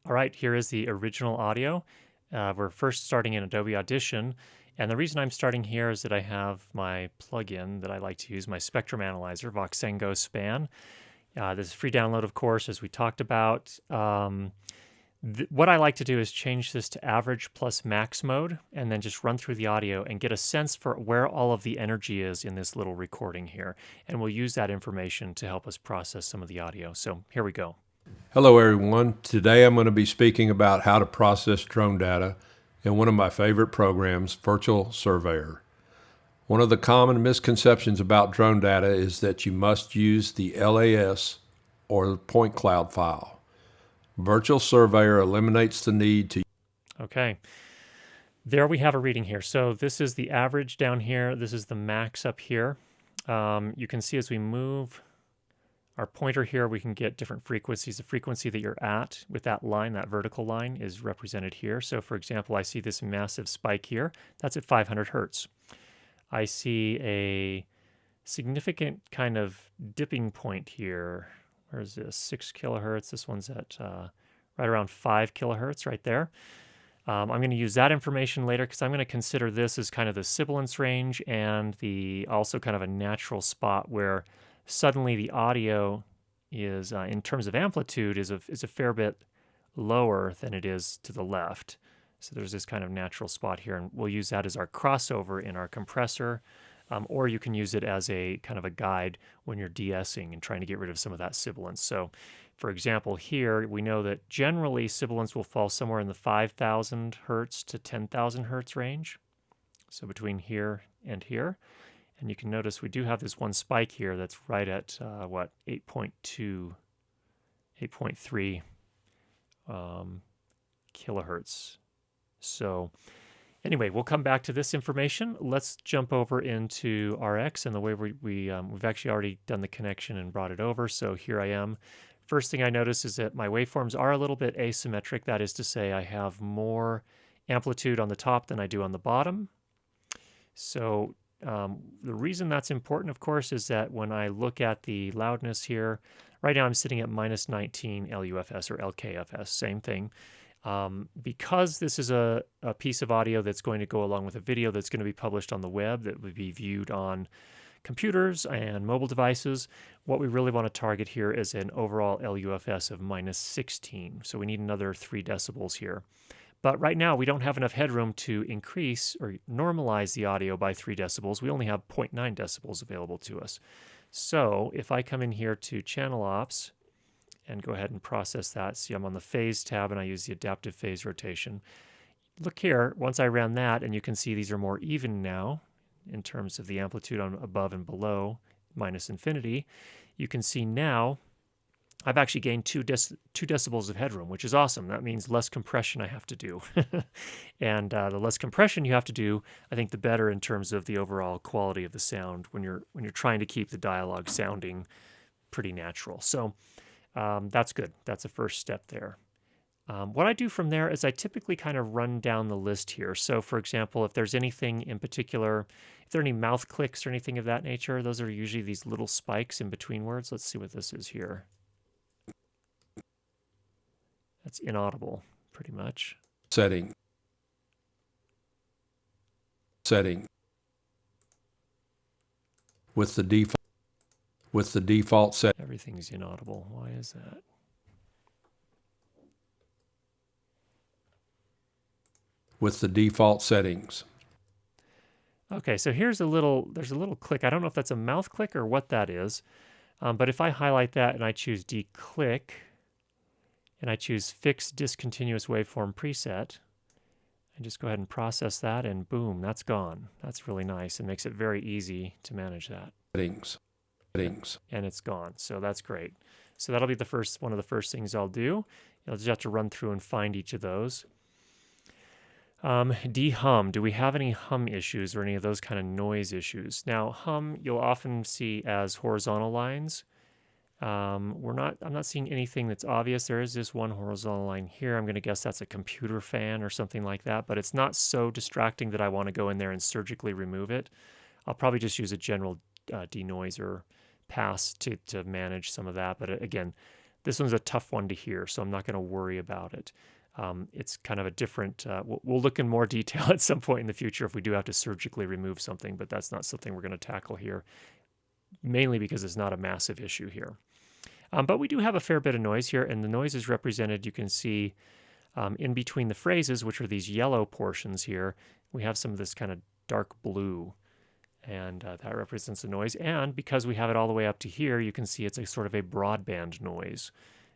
All right, here is the original audio. We're first starting in Adobe Audition, and the reason I'm starting here is that I have my plugin that I like to use, my Spectrum Analyzer, Voxengo Span. This is free download, of course, as we talked about. What I like to do is change this to average plus max mode, and then just run through the audio and get a sense for where all of the energy is in this little recording here. And we'll use that information to help us process some of the audio. So here we go. Hello everyone. Today I'm going to be speaking about how to process drone data in one of my favorite programs, Virtual Surveyor. One of the common misconceptions about drone data is that you must use the LAS or point cloud file. Virtual Surveyor eliminates the need to. Okay. There we have a reading here. So this is the average down here. This is the max up here. You can see as we move our pointer here, we can get different frequencies. The frequency that you're at with that line, that vertical line, is represented here. So for example, I see this massive spike here. That's at 500 hertz. I see a significant kind of dipping point here. Where's this? 6 kilohertz. This one's at right around 5 kilohertz right there. I'm going to use that information later because I'm going to consider this as kind of the sibilance range and the also kind of a natural spot where suddenly the audio is, in terms of amplitude, is a fair bit lower than it is to the left. So there's this kind of natural spot here, and we'll use that as our crossover in our compressor, or you can use it as a kind of a guide when you're de-essing and trying to get rid of some of that sibilance. So for example, here we know that generally sibilance will fall somewhere in the 5,000 hertz to 10,000 hertz range. So between here and here. And you can notice we do have this one spike here that's right at, 8.2, 8.3 kilohertz. So anyway, we'll come back to this information. Let's jump over into RX and the way we've actually already done the connection and brought it over. So here I am. First thing I notice is that my waveforms are a little bit asymmetric. That is to say, I have more amplitude on the top than I do on the bottom. So the reason that's important, of course, is that when I look at the loudness here, right now I'm sitting at minus 19 LUFS or LKFS, same thing. Because this is a piece of audio that's going to go along with a video that's going to be published on the web that would be viewed on computers and mobile devices, what we really want to target here is an overall LUFS of minus 16. So we need another 3 decibels here. But right now, we don't have enough headroom to increase or normalize the audio by 3 decibels. We only have 0.9 decibels available to us. So if I come in here to Channel Ops and go ahead and process that, see I'm on the Phase tab and I use the Adaptive Phase Rotation. Look here, once I ran that, and you can see these are more even now in terms of the amplitude on above and below, minus infinity. You can see now I've actually gained 2 decibels of headroom, which is awesome. That means less compression I have to do. And the less compression you have to do, I think the better in terms of the overall quality of the sound when you're trying to keep the dialogue sounding pretty natural. So that's good. That's a first step there. What I do from there is I typically kind of run down the list here. So for example, if there's anything in particular, if there are any mouth clicks or anything of that nature, those are usually these little spikes in between words. Let's see what this is here. That's inaudible, pretty much. Setting. With the default set. Everything's inaudible. Why is that? With the default settings. Okay, so there's a little click. I don't know if that's a mouth click or what that is, but if I highlight that and I choose declick, and I choose Fix Discontinuous Waveform Preset, and just go ahead and process that, and boom, that's gone. That's really nice. It makes it very easy to manage that. Settings. And it's gone, so that's great. So that'll be one of the first things I'll do. You'll just have to run through and find each of those. De-hum. Do we have any hum issues or any of those kind of noise issues? Now, hum you'll often see as horizontal lines. I'm not seeing anything that's obvious. There is this one horizontal line here. I'm going to guess that's a computer fan or something like that, but it's not so distracting that I want to go in there and surgically remove it. I'll probably just use a general denoiser pass to manage some of that. But again, This one's a tough one to hear, so I'm not going to worry about it. It's kind of a different, we'll look in more detail at some point in the future if we do have to surgically remove something, but that's not something we're going to tackle here, mainly because it's not a massive issue here. But we do have a fair bit of noise here, and the noise is represented, you can see, in between the phrases, which are these yellow portions here. We have some of this kind of dark blue, and that represents the noise. And because we have it all the way up to here, you can see it's a sort of a broadband noise,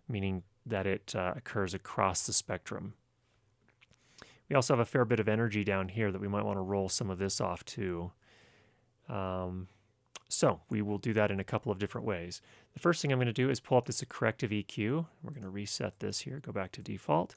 meaning that it occurs across the spectrum. We also have a fair bit of energy down here that we might want to roll some of this off too. So we will do that in a couple of different ways. The first thing I'm going to do is pull up this corrective EQ. We're going to reset this here, go back to default.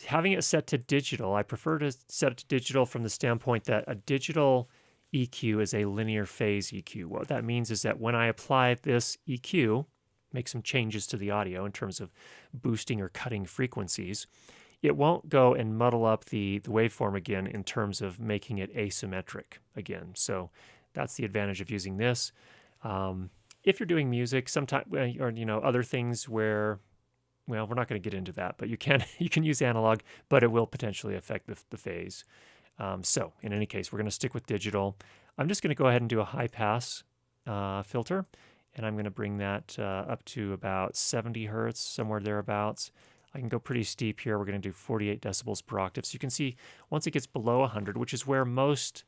Having it set to digital, I prefer to set it to digital from the standpoint that a digital EQ is a linear phase EQ. What that means is that when I apply this EQ, make some changes to the audio in terms of boosting or cutting frequencies, it won't go and muddle up the waveform again in terms of making it asymmetric again. So that's the advantage of using this. If you're doing music, sometimes, or other things where, well, we're not going to get into that, but you can use analog, but it will potentially affect the phase. So in any case, we're going to stick with digital. I'm just going to go ahead and do a high pass filter, and I'm going to bring that up to about 70 hertz, somewhere thereabouts. I can go pretty steep here. We're going to do 48 decibels per octave. So you can see once it gets below 100, which is where most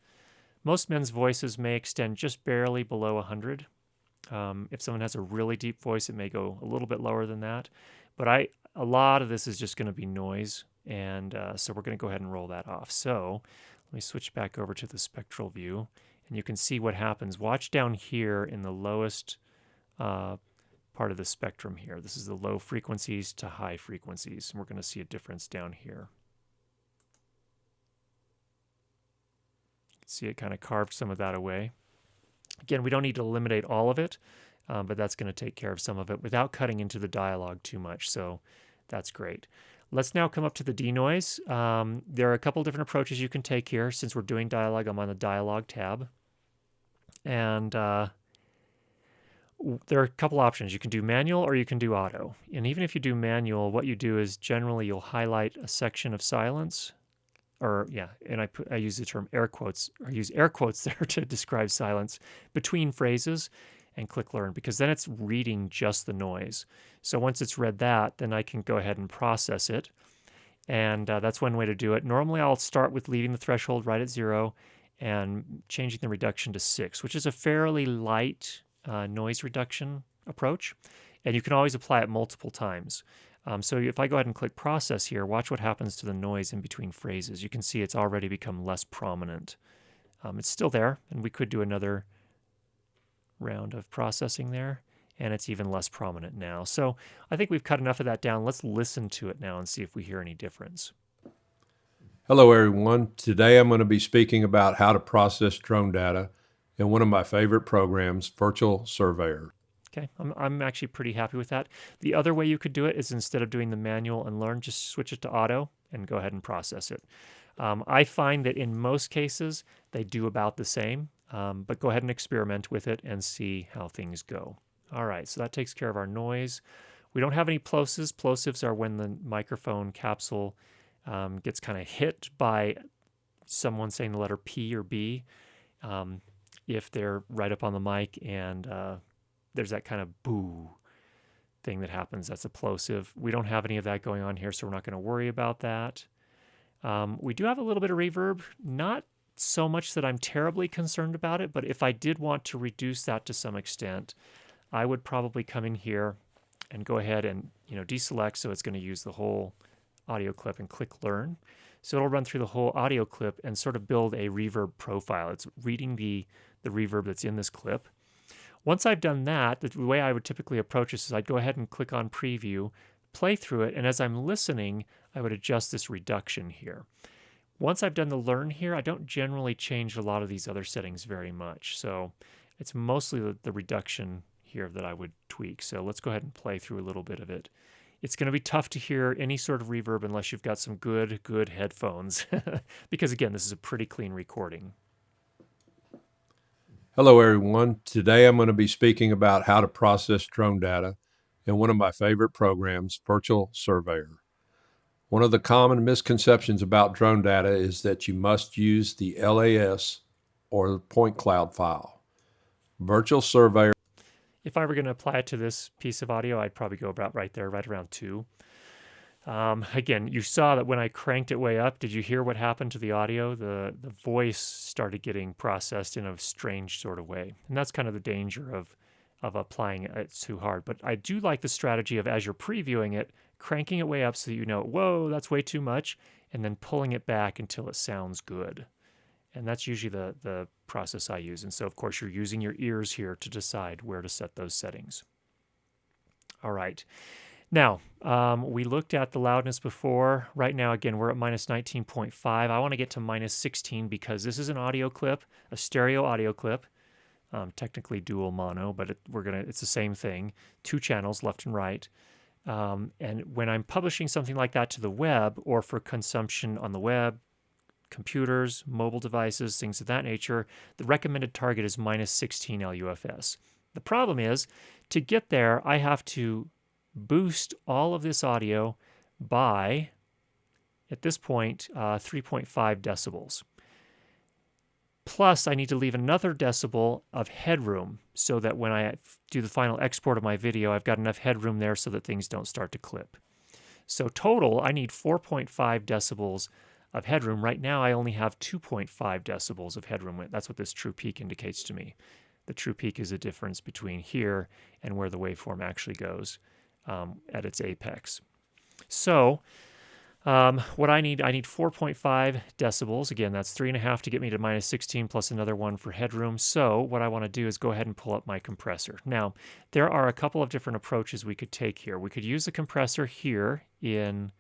men's voices may extend just barely below 100. If someone has a really deep voice, it may go a little bit lower than that. But a lot of this is just going to be noise, and so we're going to go ahead and roll that off. So let me switch back over to the spectral view, and you can see what happens. Watch down here in the lowest part of the spectrum here. This is the low frequencies to high frequencies, and we're going to see a difference down here. See it kind of carved some of that away. Again, we don't need to eliminate all of it, but that's going to take care of some of it without cutting into the dialogue too much, so that's great. Let's now come up to the denoise. There are a couple different approaches you can take here. Since we're doing dialogue, I'm on the dialogue tab. And there are a couple options. You can do manual or you can do auto. And even if you do manual, what you do is generally you'll highlight a section of silence, and I use the term air quotes, or use air quotes there to describe silence between phrases, and click learn, because then it's reading just the noise. So once it's read that, then I can go ahead and process it. And that's one way to do it. Normally I'll start with leaving the threshold right at 0 and changing the reduction to 6, which is a fairly light noise reduction approach. And you can always apply it multiple times. So if I go ahead and click process here, watch what happens to the noise in between phrases. You can see it's already become less prominent. It's still there, and we could do another round of processing there, and it's even less prominent now. So I think we've cut enough of that down. Let's listen to it now and see if we hear any difference. Hello, everyone. Today I'm going to be speaking about how to process drone data in one of my favorite programs, Virtual Surveyor. Okay, I'm actually pretty happy with that. The other way you could do it is instead of doing the manual and learn, just switch it to auto and go ahead and process it. I find that in most cases, they do about the same, but go ahead and experiment with it and see how things go. All right, so that takes care of our noise. We don't have any plosives. Plosives are when the microphone capsule gets kind of hit by someone saying the letter P or B. If they're right up on the mic and there's that kind of boo thing that happens, that's a plosive. We don't have any of that going on here, so we're not going to worry about that. We do have a little bit of reverb, not so much that I'm terribly concerned about it, but if I did want to reduce that to some extent, I would probably come in here and go ahead and deselect, so it's going to use the whole audio clip, and click learn. So it'll run through the whole audio clip and sort of build a reverb profile. It's reading the reverb that's in this clip. Once I've done that, the way I would typically approach this is I'd go ahead and click on preview, play through it, and as I'm listening, I would adjust this reduction here. Once I've done the learn here, I don't generally change a lot of these other settings very much. So it's mostly the reduction here that I would tweak. So let's go ahead and play through a little bit of it. It's going to be tough to hear any sort of reverb unless you've got some good headphones, because again, this is a pretty clean recording. Hello, everyone. Today I'm going to be speaking about how to process drone data and one of my favorite programs, Virtual Surveyor. One of the common misconceptions about drone data is that you must use the LAS or the point cloud file. Virtual Surveyor. If I were going to apply it to this piece of audio, I'd probably go about right there, right around 2. Again, you saw that when I cranked it way up, did you hear what happened to the audio? The voice started getting processed in a strange sort of way. And that's kind of the danger of applying it too hard. But I do like the strategy of, as you're previewing it, cranking it way up so that you know, whoa, that's way too much, and then pulling it back until it sounds good. And that's usually the process I use. And so, of course, you're using your ears here to decide where to set those settings. All right. Now, we looked at the loudness before. Right now, again, we're at minus 19.5. I want to get to minus 16 because this is an audio clip, a stereo audio clip, technically dual mono, but it's the same thing, 2 channels, left and right. And when I'm publishing something like that to the web or for consumption on the web, computers, mobile devices, things of that nature, the recommended target is minus 16 LUFS. The problem is, to get there, I have to boost all of this audio by, at this point, 3.5 decibels. Plus, I need to leave another decibel of headroom so that when I do the final export of my video, I've got enough headroom there so that things don't start to clip. So total, I need 4.5 decibels of headroom. Right now, I only have 2.5 decibels of headroom. That's what this true peak indicates to me. The true peak is the difference between here and where the waveform actually goes at its apex. So what I need 4.5 decibels. Again, that's 3.5 to get me to minus 16 plus another 1 for headroom. So what I want to do is go ahead and pull up my compressor. Now, there are a couple of different approaches we could take here. We could use the compressor here in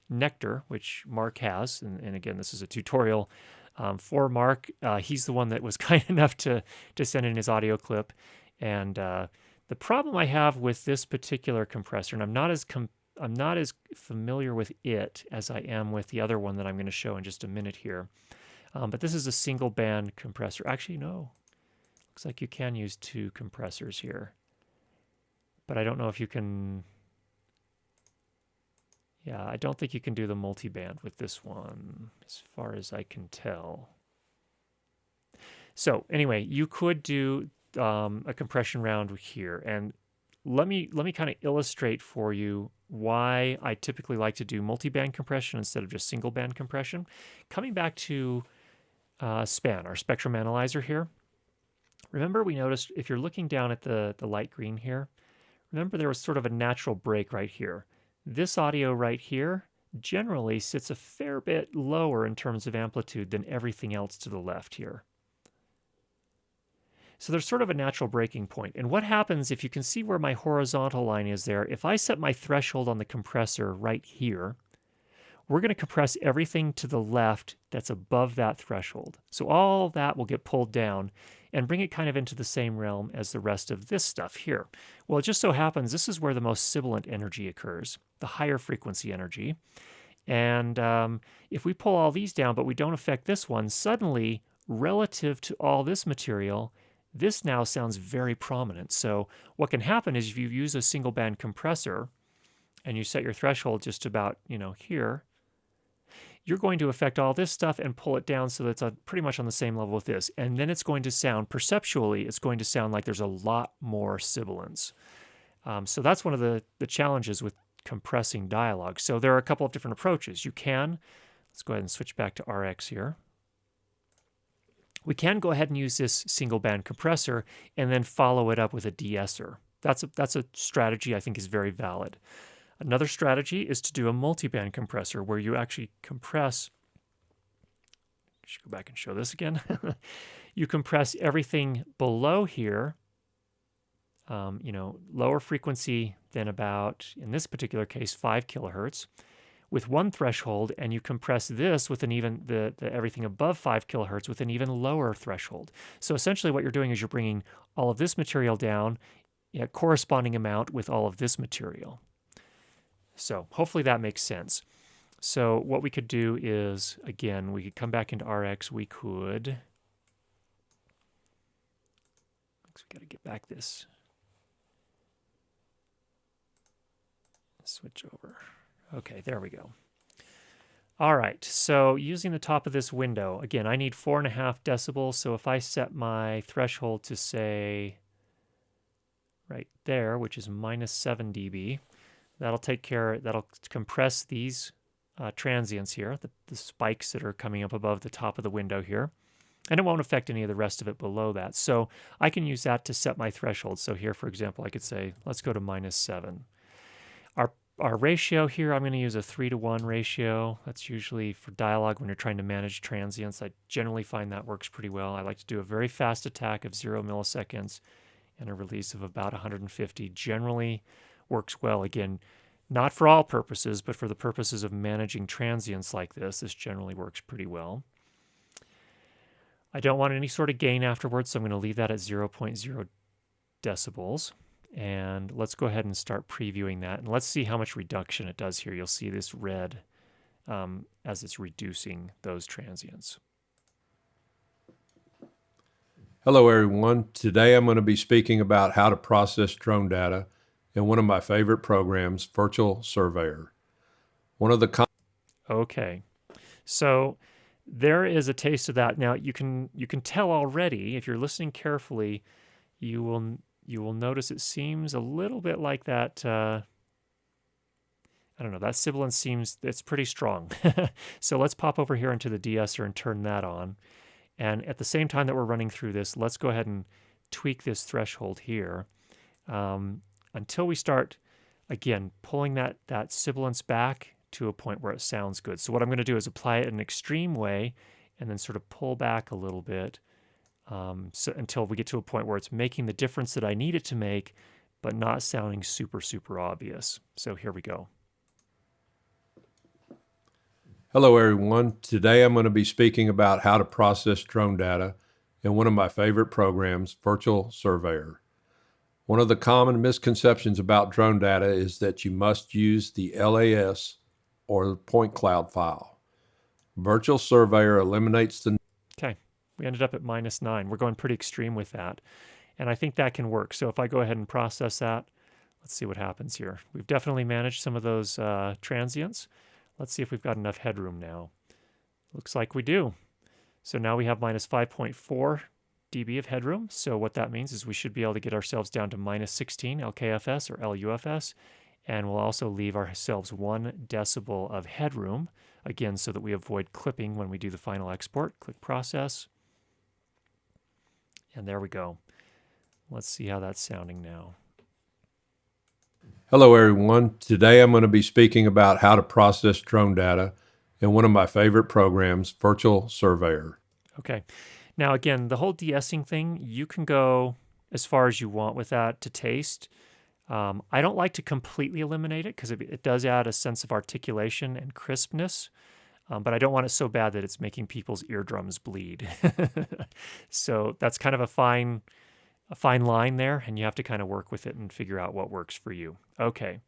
Nectar, which Mark has, and again, this is a tutorial for Mark. He's the one that was kind enough to send in his audio clip, and the problem I have with this particular compressor, and I'm not as familiar with it as I am with the other one that I'm going to show in just a minute here, but this is a single band compressor. Actually, no, looks like you can use 2 compressors here, but I don't know if you can. Yeah, I don't think you can do the multiband with this one, as far as I can tell. So anyway, you could do a compression round here, and let me kind of illustrate for you why I typically like to do multiband compression instead of just single band compression. Coming back to SPAN, our spectrum analyzer here. Remember, we noticed if you're looking down at the light green here, remember there was sort of a natural break right here. This audio right here generally sits a fair bit lower in terms of amplitude than everything else to the left here. So there's sort of a natural breaking point. And what happens, if you can see where my horizontal line is there, if I set my threshold on the compressor right here, we're going to compress everything to the left that's above that threshold. So all that will get pulled down and bring it kind of into the same realm as the rest of this stuff here. Well, it just so happens this is where the most sibilant energy occurs, the higher frequency energy. And if we pull all these down, but we don't affect this one, suddenly, relative to all this material, this now sounds very prominent. So what can happen is if you use a single band compressor and you set your threshold just about, here, you're going to affect all this stuff and pull it down so that it's pretty much on the same level with this. And then it's going to sound, perceptually, it's going to sound like there's a lot more sibilance. So that's one of the challenges with compressing dialogue. So there are a couple of different approaches. Let's go ahead and switch back to RX here. We can go ahead and use this single band compressor and then follow it up with a de-esser. That's a strategy I think is very valid. Another strategy is to do a multiband compressor where you actually compress. I should go back and show this again. You compress everything below here, lower frequency than about, in this particular case, 5 kilohertz, with one threshold, and you compress this with an even the everything above 5 kilohertz with an even lower threshold. So essentially, what you're doing is you're bringing all of this material down, a corresponding amount with all of this material. So hopefully that makes sense. So what we could do is, again, we could come back into RX. We got to get back this. switch over. Okay, there we go. All right, so using the top of this window, again, I need 4.5 decibels. So if I set my threshold to say right there, which is -7 dB, that'll compress these transients here, the spikes that are coming up above the top of the window here. And it won't affect any of the rest of it below that. So I can use that to set my threshold. So here, for example, I could say, let's go to -7. Our ratio here, I'm going to use a 3:1 ratio. That's usually for dialogue when you're trying to manage transients. I generally find that works pretty well. I like to do a very fast attack of 0 milliseconds and a release of about 150. Generally works well. Again, not for all purposes, but for the purposes of managing transients like this generally works pretty well. I don't want any sort of gain afterwards, so I'm going to leave that at 0.0 decibels. And let's go ahead and start previewing that. And let's see how much reduction it does here. You'll see this red as it's reducing those transients. Hello, everyone. Today I'm going to be speaking about how to process drone data in one of my favorite programs, Virtual Surveyor. Okay, so there is a taste of that. Now you can tell already, if you're listening carefully, you will notice it seems a little bit like that. I don't know, that sibilance it's pretty strong. So let's pop over here into the de-esser and turn that on. And at the same time that we're running through this, let's go ahead and tweak this threshold here until we start, again, pulling that sibilance back to a point where it sounds good. So what I'm going to do is apply it in an extreme way and then sort of pull back a little bit so until we get to a point where it's making the difference that I need it to make, but not sounding super, super obvious. So here we go. Hello, everyone. Today I'm going to be speaking about how to process drone data in one of my favorite programs, Virtual Surveyor. One of the common misconceptions about drone data is that you must use the LAS or the point cloud file. Virtual Surveyor eliminates the... Okay, we ended up at -9. We're going pretty extreme with that. And I think that can work. So if I go ahead and process that, let's see what happens here. We've definitely managed some of those transients. Let's see if we've got enough headroom now. Looks like we do. So now we have -5.4 dB of headroom. So what that means is we should be able to get ourselves down to -16 LKFS or LUFS. And we'll also leave ourselves 1 decibel of headroom, again, so that we avoid clipping when we do the final export. Click Process. And there we go. Let's see how that's sounding now. Hello, everyone. Today I'm going to be speaking about how to process drone data in one of my favorite programs, Virtual Surveyor. Okay. Now, again, the whole de-essing thing, you can go as far as you want with that to taste. I don't like to completely eliminate it because it does add a sense of articulation and crispness, but I don't want it so bad that it's making people's eardrums bleed. So that's kind of a fine line there, and you have to kind of work with it and figure out what works for you. Okay,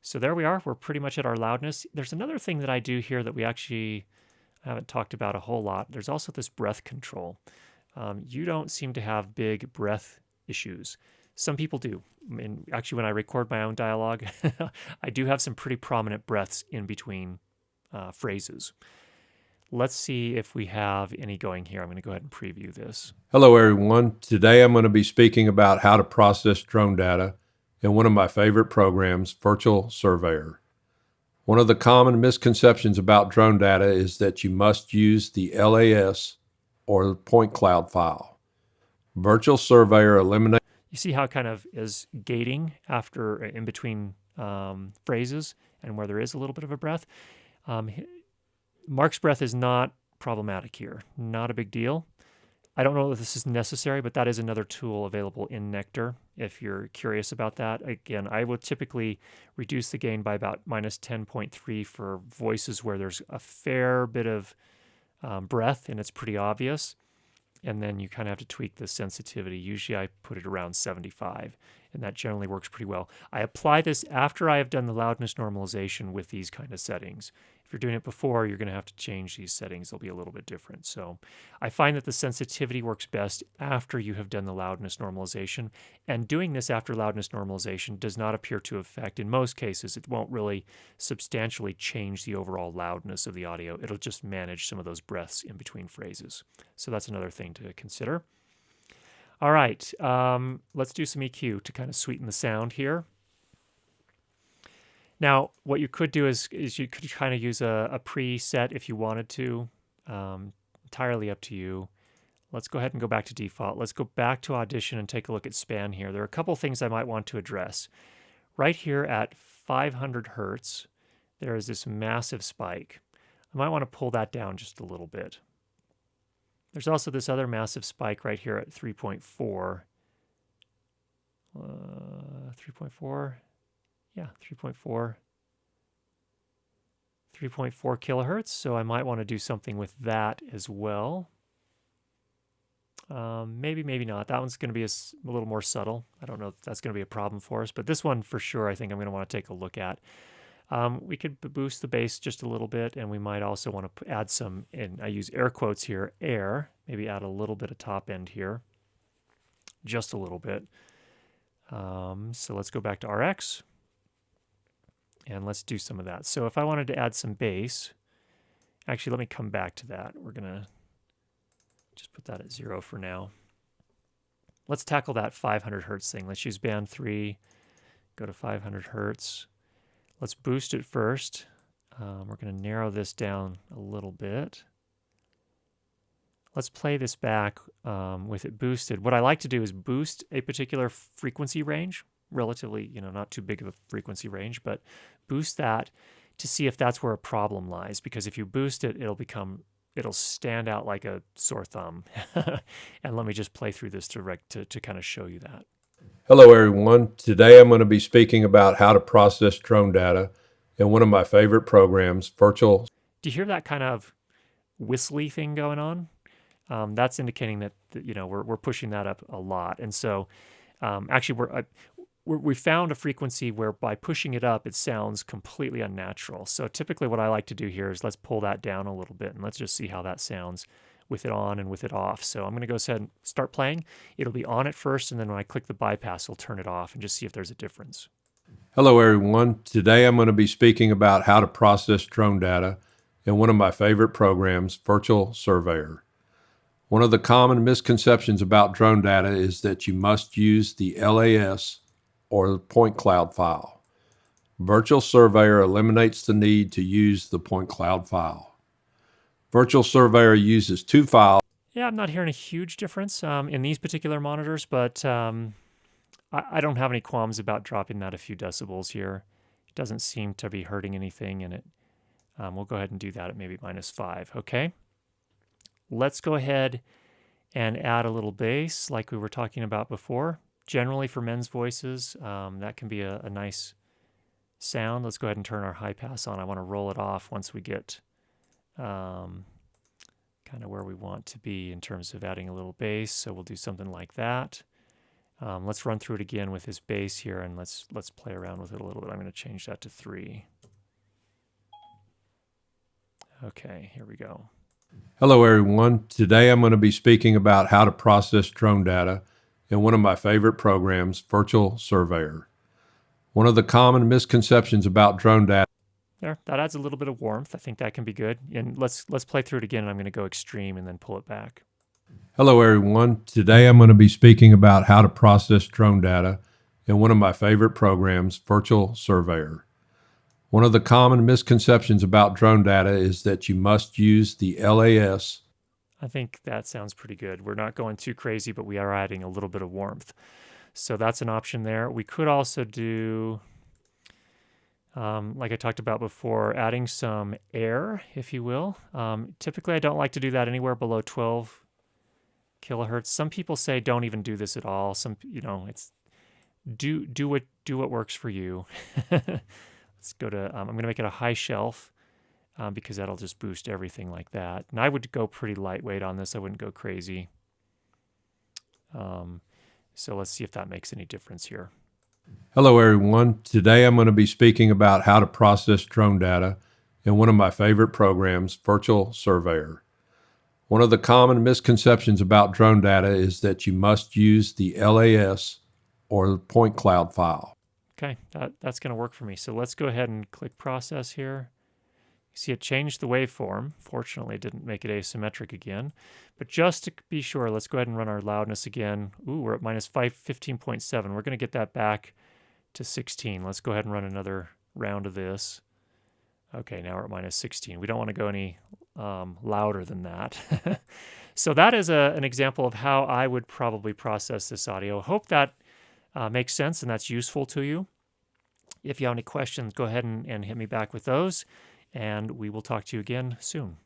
so there we are. We're pretty much at our loudness. There's another thing that I do here that we actually haven't talked about a whole lot. There's also this breath control. You don't seem to have big breath issues. Some people do. And actually, when I record my own dialogue, I do have some pretty prominent breaths in between phrases. Let's see if we have any going here. I'm going to go ahead and preview this. Hello, everyone. Today I'm going to be speaking about how to process drone data in one of my favorite programs, Virtual Surveyor. One of the common misconceptions about drone data is that you must use the LAS or the point cloud file. Virtual Surveyor eliminates... You see how it kind of is gating after in between phrases and where there is a little bit of a breath. Mark's breath is not problematic here. Not a big deal. I don't know if this is necessary, but that is another tool available in Nectar if you're curious about that. Again, I would typically reduce the gain by about -10.3 for voices where there's a fair bit of breath and it's pretty obvious. And then you kind of have to tweak the sensitivity. Usually I put it around 75, and that generally works pretty well. I apply this after I have done the loudness normalization with these kind of settings. If you're doing it before, you're going to have to change these settings. They'll be a little bit different. So I find that the sensitivity works best after you have done the loudness normalization. And doing this after loudness normalization does not appear to affect, in most cases, it won't really substantially change the overall loudness of the audio. It'll just manage some of those breaths in between phrases. So that's another thing to consider. All right, let's do some EQ to kind of sweeten the sound here. Now, what you could do is you could kind of use a preset if you wanted to. Entirely up to you. Let's go ahead and go back to default. Let's go back to Audition and take a look at span here. There are a couple things I might want to address. Right here at 500 hertz, there is this massive spike. I might want to pull that down just a little bit. There's also this other massive spike right here at 3.4. 3.4. Yeah, 3.4 kilohertz. So I might want to do something with that as well. Maybe, maybe not. That one's going to be a little more subtle. I don't know if that's going to be a problem for us, but this one for sure I think I'm going to want to take a look at. We could boost the bass just a little bit, and we might also want to add some, and I use air quotes here, air, maybe add a little bit of top end here, just a little bit. So let's go back to RX. And let's do some of that. So if I wanted to add some bass, actually, let me come back to that. We're going to just put that at 0 for now. Let's tackle that 500 hertz thing. Let's use band 3, go to 500 hertz. Let's boost it first. We're going to narrow this down a little bit. Let's play this back with it boosted. What I like to do is boost a particular frequency range, relatively, not too big of a frequency range, but boost that to see if that's where a problem lies. Because if you boost it, it'll stand out like a sore thumb. And let me just play through this to kind of show you that. Hello, everyone. Today I'm going to be speaking about how to process drone data in one of my favorite programs, Virtual. Do you hear that kind of whistly thing going on? That's indicating that we're pushing that up a lot. And so actually we found a frequency where by pushing it up, it sounds completely unnatural. So typically what I like to do here is let's pull that down a little bit and let's just see how that sounds with it on and with it off. So I'm going to go ahead and start playing. It'll be on at first, and then when I click the bypass, it'll turn it off and just see if there's a difference. Hello, everyone. Today I'm going to be speaking about how to process drone data in one of my favorite programs, Virtual Surveyor. One of the common misconceptions about drone data is that you must use the LAS or the point cloud file. Virtual Surveyor eliminates the need to use the point cloud file. Virtual Surveyor uses two files. Yeah, I'm not hearing a huge difference in these particular monitors, but I don't have any qualms about dropping that a few decibels here. It doesn't seem to be hurting anything, and we'll go ahead and do that at maybe -5, okay? Let's go ahead and add a little bass like we were talking about before. Generally for men's voices, that can be a nice sound. Let's go ahead and turn our high pass on. I want to roll it off once we get kind of where we want to be in terms of adding a little bass. So we'll do something like that. Let's run through it again with his bass here, and let's play around with it a little bit. I'm going to change that to 3. Okay, here we go. Hello, everyone. Today I'm going to be speaking about how to process drone data in one of my favorite programs, Virtual Surveyor. One of the common misconceptions about drone data. There, that adds a little bit of warmth. I think that can be good. And let's play through it again, and I'm going to go extreme and then pull it back. Hello, everyone. Today I'm going to be speaking about how to process drone data in one of my favorite programs, Virtual Surveyor. One of the common misconceptions about drone data is that you must use the LAS. I think that sounds pretty good. We're not going too crazy, but we are adding a little bit of warmth. So that's an option there. We could also do, like I talked about before, adding some air, if you will. Typically, I don't like to do that anywhere below 12 kilohertz. Some people say don't even do this at all. Some, it's do what works for you. Let's go to, I'm going to make it a high shelf because that'll just boost everything like that. And I would go pretty lightweight on this. I wouldn't go crazy. So let's see if that makes any difference here. Hello, everyone. Today I'm going to be speaking about how to process drone data and one of my favorite programs, Virtual Surveyor. One of the common misconceptions about drone data is that you must use the LAS or the point cloud file. Okay, that's going to work for me. So let's go ahead and click process here. You see it changed the waveform. Fortunately, it didn't make it asymmetric again. But just to be sure, let's go ahead and run our loudness again. Ooh, we're at minus 15.7. We're going to get that back to 16. Let's go ahead and run another round of this. Okay, now we're at minus 16. We don't want to go any louder than that. So that is an example of how I would probably process this audio. Hope that makes sense and that's useful to you. If you have any questions, go ahead and hit me back with those, and we will talk to you again soon.